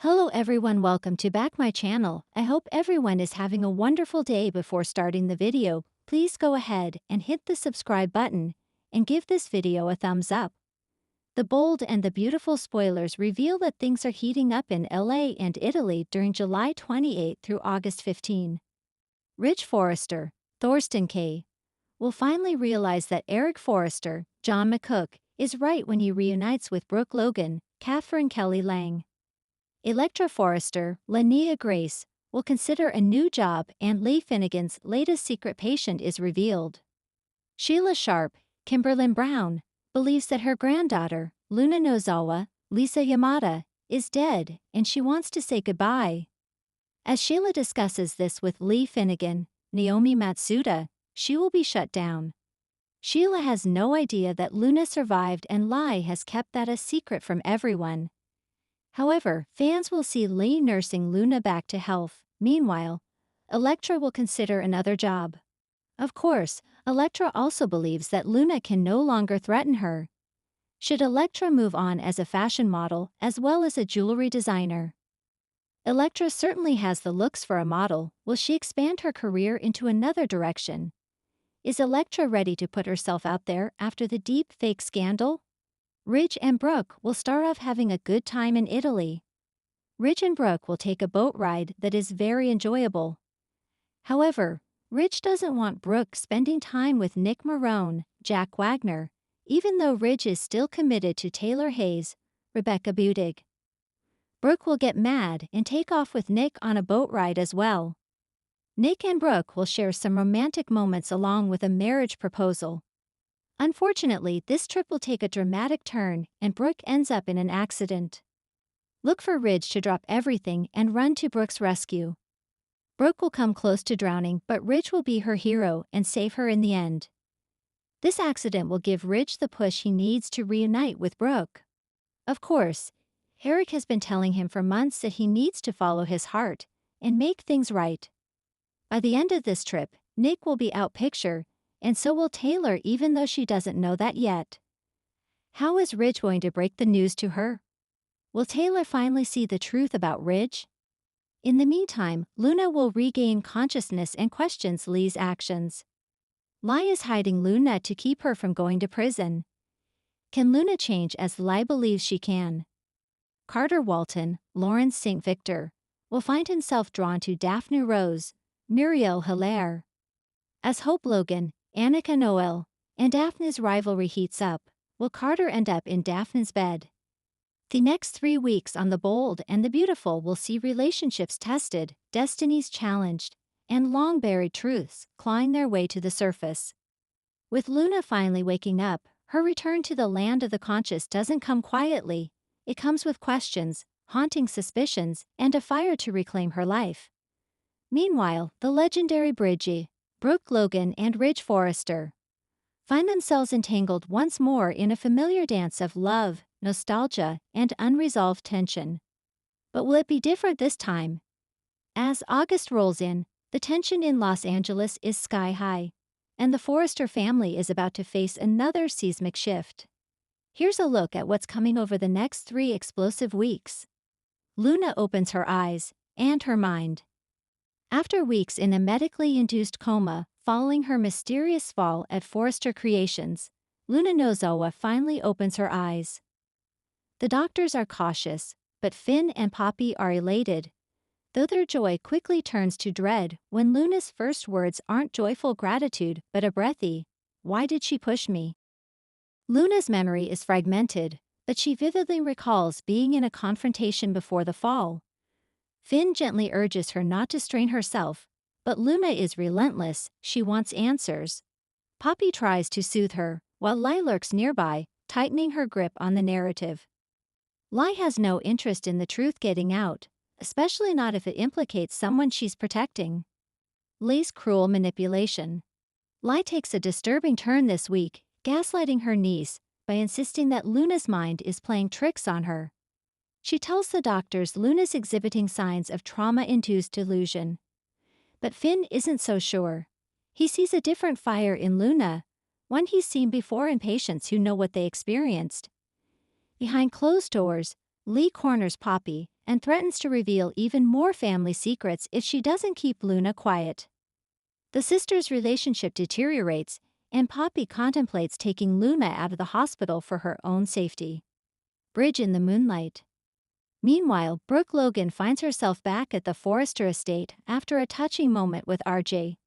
Hello everyone, welcome to back my channel. I hope everyone is having a wonderful day. Before starting the video, please go ahead and hit the subscribe button and give this video a thumbs up. The bold and the beautiful spoilers reveal that things are heating up in LA and Italy during July 28 through August 15. Ridge Forrester, Thorsten Kaye, will finally realize that Eric Forrester, John McCook, is right when he reunites with Brooke Logan, Catherine Kelly Lang. Electra Forrester, Linnea Grace, will consider a new job, and Leigh Finnegan's latest secret patient is revealed. Sheila Sharp, Kimberlyn Brown, believes that her granddaughter, Luna Nozawa, Lisa Yamada, is dead and she wants to say goodbye. As Sheila discusses this with Leigh Finnegan, Naomi Matsuda, she will be shut down. Sheila has no idea that Luna survived and Leigh has kept that a secret from everyone. However, fans will see Leigh nursing Luna back to health. Meanwhile, Elektra will consider another job. Of course, Elektra also believes that Luna can no longer threaten her. Should Elektra move on as a fashion model as well as a jewelry designer? Elektra certainly has the looks for a model. Will she expand her career into another direction? Is Elektra ready to put herself out there after the deep fake scandal? Ridge and Brooke will start off having a good time in Italy. Ridge and Brooke will take a boat ride that is very enjoyable. However, Ridge doesn't want Brooke spending time with Nick Marone, Jack Wagner, even though Ridge is still committed to Taylor Hayes, Rebecca Budig. Brooke will get mad and take off with Nick on a boat ride as well. Nick and Brooke will share some romantic moments along with a marriage proposal. Unfortunately, this trip will take a dramatic turn and Brooke ends up in an accident. Look for Ridge to drop everything and run to Brooke's rescue. Brooke will come close to drowning, but Ridge will be her hero and save her in the end. This accident will give Ridge the push he needs to reunite with Brooke. Of course, Eric has been telling him for months that he needs to follow his heart and make things right. By the end of this trip, Nick will be out picture, and so will Taylor, even though she doesn't know that yet. How is Ridge going to break the news to her? Will Taylor finally see the truth about Ridge? In the meantime, Luna will regain consciousness and questions Leigh's actions. Leigh is hiding Luna to keep her from going to prison. Can Luna change as Leigh believes she can? Carter Walton, Lawrence St. Victor, will find himself drawn to Daphne Rose, Muriel Hilaire. As Hope Logan, Annika Noel, and Daphne's rivalry heats up, will Carter end up in Daphne's bed? The next 3 weeks on The Bold and the Beautiful will see relationships tested, destinies challenged, and long-buried truths clawing their way to the surface. With Luna finally waking up, her return to the land of the conscious doesn't come quietly. It comes with questions, haunting suspicions, and a fire to reclaim her life. Meanwhile, the legendary Bridgie, Brooke Logan and Ridge Forrester find themselves entangled once more in a familiar dance of love, nostalgia, and unresolved tension. But will it be different this time? As August rolls in, the tension in Los Angeles is sky high, and the Forrester family is about to face another seismic shift. Here's a look at what's coming over the next 3 explosive weeks. Luna opens her eyes and her mind. After weeks in a medically induced coma following her mysterious fall at Forrester Creations, Luna Nozawa finally opens her eyes. The doctors are cautious, but Finn and Poppy are elated, though their joy quickly turns to dread when Luna's first words aren't joyful gratitude but a breathy, "Why did she push me?" Luna's memory is fragmented, but she vividly recalls being in a confrontation before the fall. Finn gently urges her not to strain herself, but Luna is relentless, she wants answers. Poppy tries to soothe her, while Leigh lurks nearby, tightening her grip on the narrative. Leigh has no interest in the truth getting out, especially not if it implicates someone she's protecting. Leigh's cruel manipulation. Leigh takes a disturbing turn this week, gaslighting her niece by insisting that Luna's mind is playing tricks on her. She tells the doctors Luna's exhibiting signs of trauma-induced delusion. But Finn isn't so sure. He sees a different fire in Luna, one he's seen before in patients who know what they experienced. Behind closed doors, Leigh corners Poppy, and threatens to reveal even more family secrets if she doesn't keep Luna quiet. The sisters' relationship deteriorates, and Poppy contemplates taking Luna out of the hospital for her own safety. Bridge in the moonlight. Meanwhile, Brooke Logan finds herself back at the Forrester estate after a touching moment with RJ.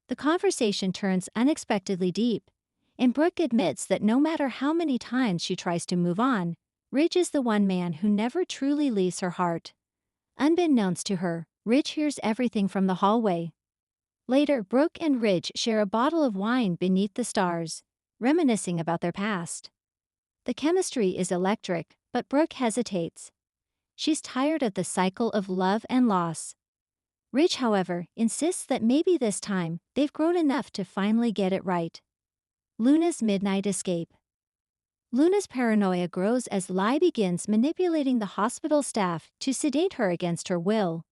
The conversation turns unexpectedly deep, and Brooke admits that no matter how many times she tries to move on, Ridge is the one man who never truly leaves her heart. Unbeknownst to her, Ridge hears everything from the hallway. Later, Brooke and Ridge share a bottle of wine beneath the stars, reminiscing about their past. The chemistry is electric, but Brooke hesitates. She's tired of the cycle of love and loss. Ridge, however, insists that maybe this time they've grown enough to finally get it right. Luna's midnight escape. Luna's paranoia grows as Lai begins manipulating the hospital staff to sedate her against her will.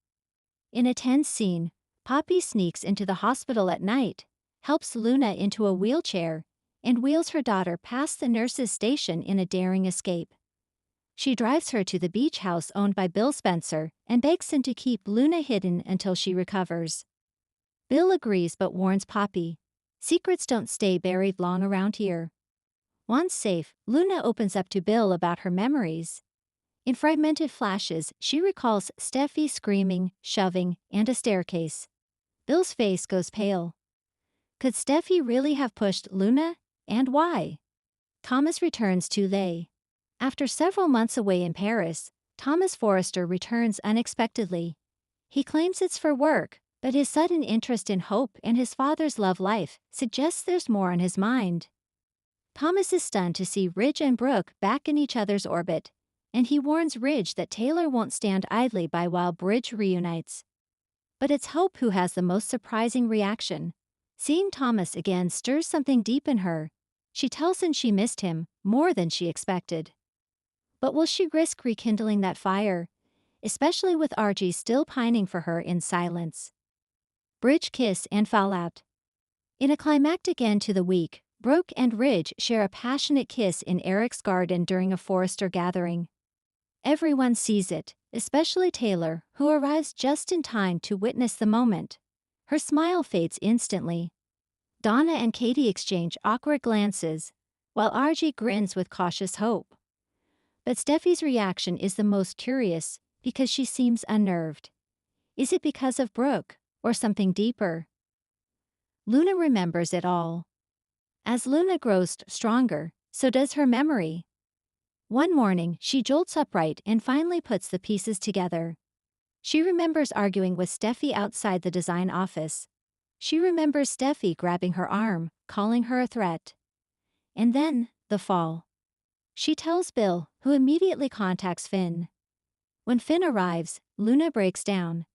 In a tense scene, Poppy sneaks into the hospital at night, helps Luna into a wheelchair, and wheels her daughter past the nurse's station in a daring escape. She drives her to the beach house owned by Bill Spencer and begs him to keep Luna hidden until she recovers. Bill agrees but warns Poppy, "Secrets don't stay buried long around here." Once safe, Luna opens up to Bill about her memories. In fragmented flashes, she recalls Steffi screaming, shoving, and a staircase. Bill's face goes pale. Could Steffi really have pushed Luna? And why? Thomas returns too late. After several months away in Paris, Thomas Forrester returns unexpectedly. He claims it's for work, but his sudden interest in Hope and his father's love life suggests there's more on his mind. Thomas is stunned to see Ridge and Brooke back in each other's orbit, and he warns Ridge that Taylor won't stand idly by while Bridge reunites. But it's Hope who has the most surprising reaction. Seeing Thomas again stirs something deep in her. She tells him she missed him more than she expected. But will she risk rekindling that fire, especially with RG still pining for her in silence? Bridge kiss and fallout. In a climactic end to the week, Brooke and Ridge share a passionate kiss in Eric's garden during a Forrester gathering. Everyone sees it, especially Taylor, who arrives just in time to witness the moment. Her smile fades instantly. Donna and Katie exchange awkward glances, while RG grins with cautious hope. But Steffi's reaction is the most curious because she seems unnerved. Is it because of Brooke, or something deeper? Luna remembers it all. As Luna grows stronger, so does her memory. One morning, she jolts upright and finally puts the pieces together. She remembers arguing with Steffi outside the design office. She remembers Steffi grabbing her arm, calling her a threat. And then, the fall. She tells Bill, who immediately contacts Finn. When Finn arrives, Luna breaks down.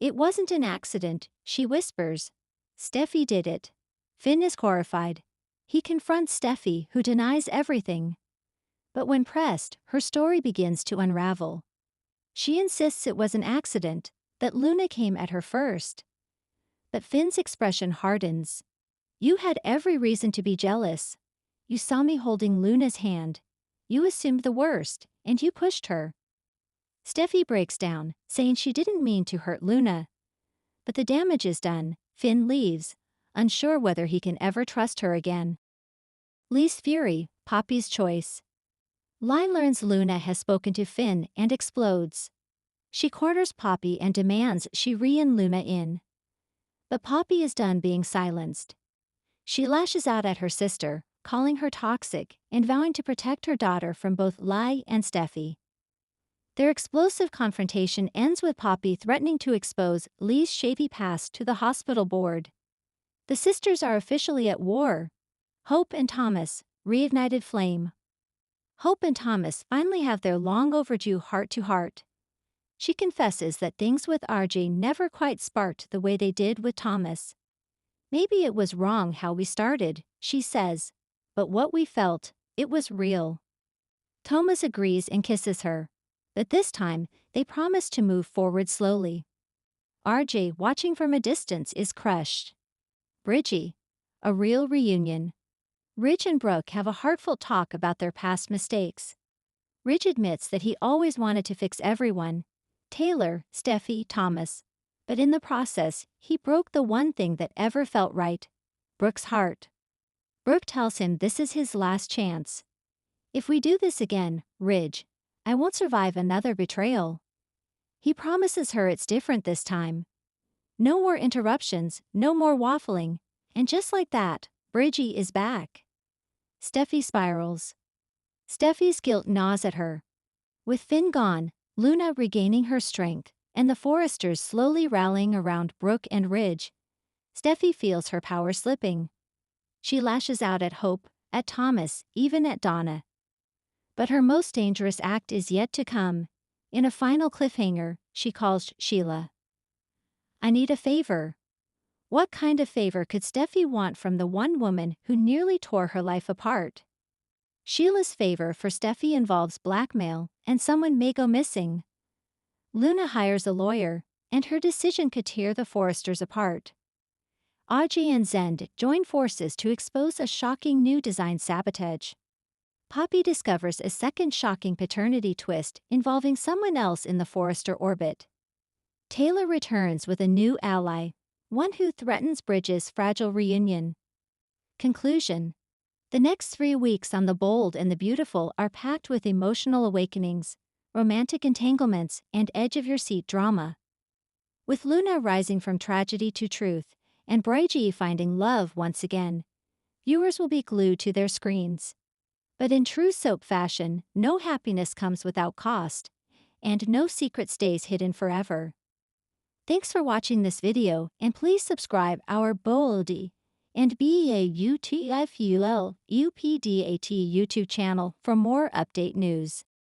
"It wasn't an accident," she whispers. "Steffi did it." Finn is horrified. He confronts Steffi, who denies everything. But when pressed, her story begins to unravel. She insists it was an accident, that Luna came at her first. But Finn's expression hardens. "You had every reason to be jealous. You saw me holding Luna's hand. You assumed the worst, and you pushed her." Steffi breaks down, saying she didn't mean to hurt Luna. But the damage is done. Finn leaves, unsure whether he can ever trust her again. Lee's fury, Poppy's choice. Lai learns Luna has spoken to Finn and explodes. She corners Poppy and demands she rein Luna in. But Poppy is done being silenced. She lashes out at her sister, calling her toxic and vowing to protect her daughter from both Lai and Steffi. Their explosive confrontation ends with Poppy threatening to expose Lee's shady past to the hospital board. The sisters are officially at war. Hope and Thomas, reignited flame. Hope and Thomas finally have their long overdue heart-to-heart. She confesses that things with RJ never quite sparked the way they did with Thomas. "Maybe it was wrong how we started," she says. "But what we felt, it was real." Thomas agrees and kisses her. But this time, they promise to move forward slowly. RJ, watching from a distance, is crushed. Bridgie. A real reunion. Ridge and Brooke have a heartfelt talk about their past mistakes. Ridge admits that he always wanted to fix everyone, Taylor, Steffi, Thomas. But in the process, he broke the one thing that ever felt right, Brooke's heart. Brooke tells him this is his last chance. If we do this again, Ridge, I won't survive another betrayal. He promises her it's different this time. No more interruptions, no more waffling, and just like that, Bridgie is back. Steffi spirals. Steffi's guilt gnaws at her. With Finn gone, Luna regaining her strength, and the Forresters slowly rallying around Brooke and Ridge, Steffi feels her power slipping. She lashes out at Hope, at Thomas, even at Donna. But her most dangerous act is yet to come. In a final cliffhanger, she calls Sheila. I need a favor. What kind of favor could Steffi want from the one woman who nearly tore her life apart? Sheila's favor for Steffi involves blackmail, and someone may go missing. Luna hires a lawyer, and her decision could tear the Forresters apart. Audrey and Zend join forces to expose a shocking new design sabotage. Poppy discovers a second shocking paternity twist involving someone else in the Forrester orbit. Taylor returns with a new ally, one who threatens Bridge's fragile reunion. Conclusion. The next 3 weeks on The Bold and the Beautiful are packed with emotional awakenings, romantic entanglements, and edge-of-your-seat drama. With Luna rising from tragedy to truth, and Bridgie finding love once again, viewers will be glued to their screens. But in true soap fashion, no happiness comes without cost, and no secret stays hidden forever. Thanks for watching this video, and please subscribe our Boldy and BAUTFUL UPDAT YouTube channel for more update news.